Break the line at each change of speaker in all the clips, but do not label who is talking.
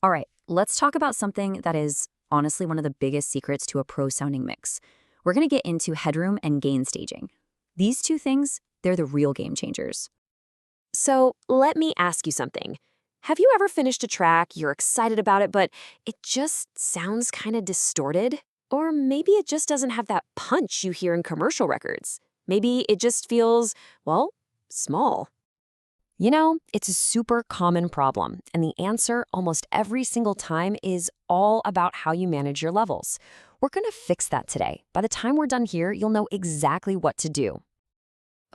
All right, let's talk about something that is honestly one of the biggest secrets to a pro-sounding mix. We're going to get into headroom and gain staging. These two things, they're the real game changers.
So let me ask you something. Have you ever finished a track, you're excited about it, but it just sounds kind of distorted? Or maybe it just doesn't have that punch you hear in commercial records. Maybe it just feels, well, small. It's a super common problem, and the answer almost every single time is all about how you manage your levels. We're going to fix that today. By the time we're done here, you'll know exactly what to do.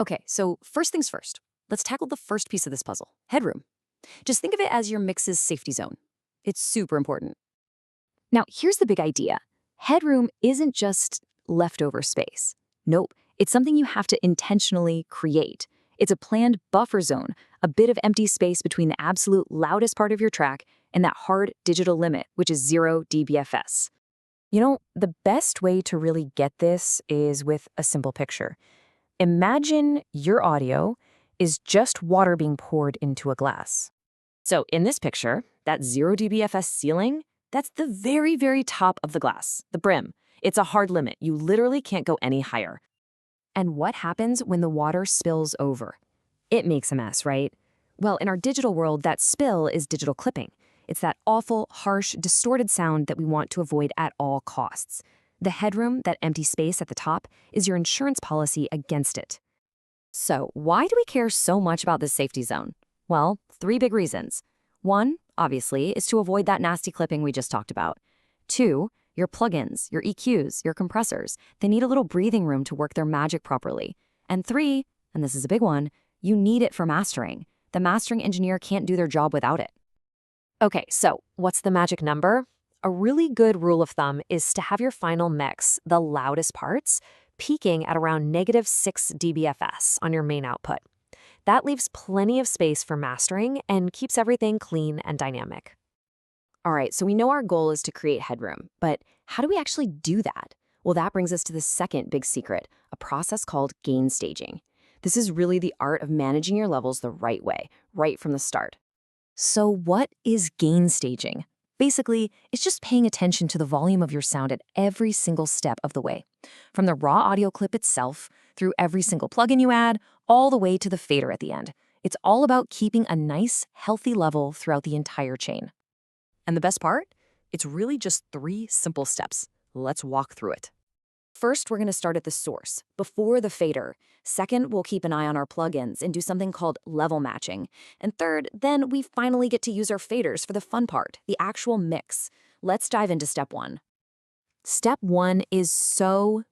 Okay, so first things first, let's tackle the first piece of this puzzle, headroom. Just think of it as your mix's safety zone. It's super important. Now, here's the big idea. Headroom isn't just leftover space. Nope, it's something you have to intentionally create. It's a planned buffer zone, a bit of empty space between the absolute loudest part of your track and that hard digital limit, which is 0 dBFS.
The best way to really get this is with a simple picture. Imagine your audio is just water being poured into a glass.
So in this picture, that 0 dBFS ceiling, that's the very, very top of the glass, the brim. It's a hard limit. You literally can't go any higher.
And what happens when the water spills over? It makes a mess, right? Well, in our digital world, that spill is digital clipping. It's that awful, harsh, distorted sound that we want to avoid at all costs. The headroom, that empty space at the top, is your insurance policy against it.
So why do we care so much about this safety zone? Well, 3 big reasons. 1, obviously, is to avoid that nasty clipping we just talked about. 2, your plugins, your EQs, your compressors, they need a little breathing room to work their magic properly. And 3, and this is a big one, you need it for mastering. The mastering engineer can't do their job without it.
Okay, so what's the magic number? A really good rule of thumb is to have your final mix, the loudest parts, peaking at around -6 dBFS on your main output. That leaves plenty of space for mastering and keeps everything clean and dynamic.
All right, so we know our goal is to create headroom, but how do we actually do that? Well, that brings us to the second big secret, a process called gain staging. This is really the art of managing your levels the right way, right from the start. So what is gain staging? Basically, it's just paying attention to the volume of your sound at every single step of the way. From the raw audio clip itself, through every single plugin you add, all the way to the fader at the end. It's all about keeping a nice, healthy level throughout the entire chain. And the best part? It's really just 3 simple steps. Let's walk through it. First, we're going to start at the source, before the fader. Second, we'll keep an eye on our plugins and do something called level matching. And third, then we finally get to use our faders for the fun part, the actual mix. Let's dive into step 1. Step 1 is so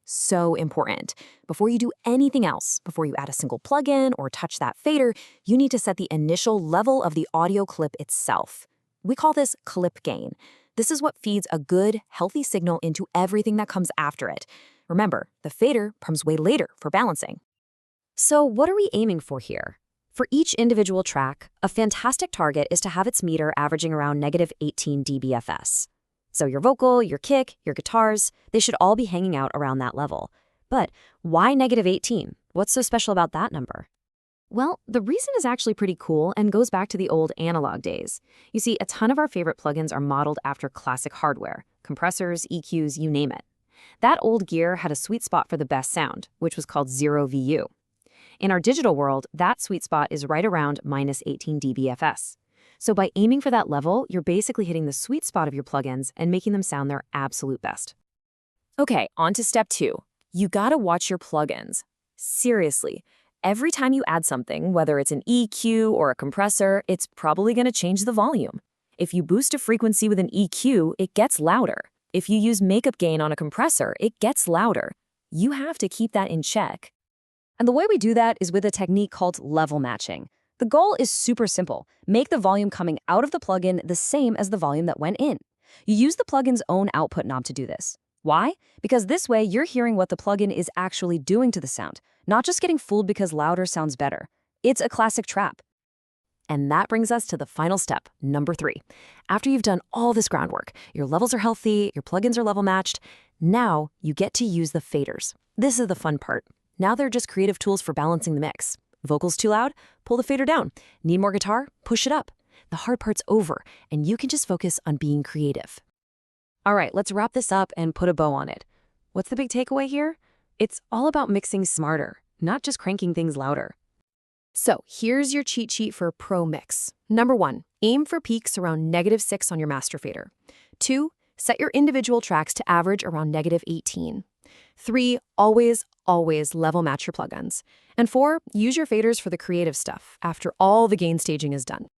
important. Before you do anything else, before you add a single plugin or touch that fader, you need to set the initial level of the audio clip itself. We call this clip gain. This is what feeds a good, healthy signal into everything that comes after it. Remember, the fader comes way later for balancing. So what are we aiming for here? For each individual track, a fantastic target is to have its meter averaging around -18 dBFS. So your vocal, your kick, your guitars, they should all be hanging out around that level. But why -18? What's so special about that number? Well, the reason is actually pretty cool and goes back to the old analog days. You see, a ton of our favorite plugins are modeled after classic hardware, compressors, EQs, you name it. That old gear had a sweet spot for the best sound, which was called 0 VU. In our digital world, that sweet spot is right around -18 dBFS. So by aiming for that level, you're basically hitting the sweet spot of your plugins and making them sound their absolute best. Okay, on to step 2. You gotta watch your plugins. Seriously. Every time you add something, whether it's an EQ or a compressor, it's probably going to change the volume. If you boost a frequency with an EQ, it gets louder. If you use makeup gain on a compressor, it gets louder. You have to keep that in check. And the way we do that is with a technique called level matching. The goal is super simple. Make the volume coming out of the plugin the same as the volume that went in. You use the plugin's own output knob to do this. Why? Because this way you're hearing what the plugin is actually doing to the sound, not just getting fooled because louder sounds better. It's a classic trap. And that brings us to the final step, number 3. After you've done all this groundwork, your levels are healthy, your plugins are level matched, now you get to use the faders. This is the fun part. Now they're just creative tools for balancing the mix. Vocals too loud? Pull the fader down. Need more guitar? Push it up.
The hard part's over, and you can just focus on being creative. All right, let's wrap this up and put a bow on it. What's the big takeaway here? It's all about mixing smarter, not just cranking things louder.
So here's your cheat sheet for a pro mix. Number 1, aim for peaks around -6 on your master fader. 2, set your individual tracks to average around -18. 3, always level match your plugins. And 4, use your faders for the creative stuff after all the gain staging is done.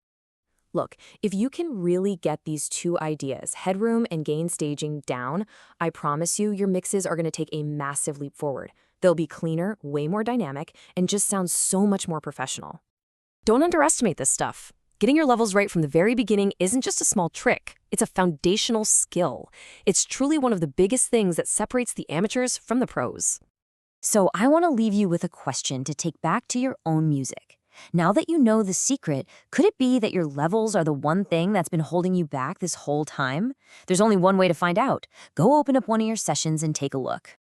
Look, if you can really get these two ideas, headroom and gain staging, down, I promise you your mixes are going to take a massive leap forward. They'll be cleaner, way more dynamic, and just sound so much more professional. Don't underestimate this stuff. Getting your levels right from the very beginning isn't just a small trick. It's a foundational skill. It's truly one of the biggest things that separates the amateurs from the pros.
So I want to leave you with a question to take back to your own music. Now that you know the secret, could it be that your levels are the one thing that's been holding you back this whole time? There's only one way to find out. Go open up one of your sessions and take a look.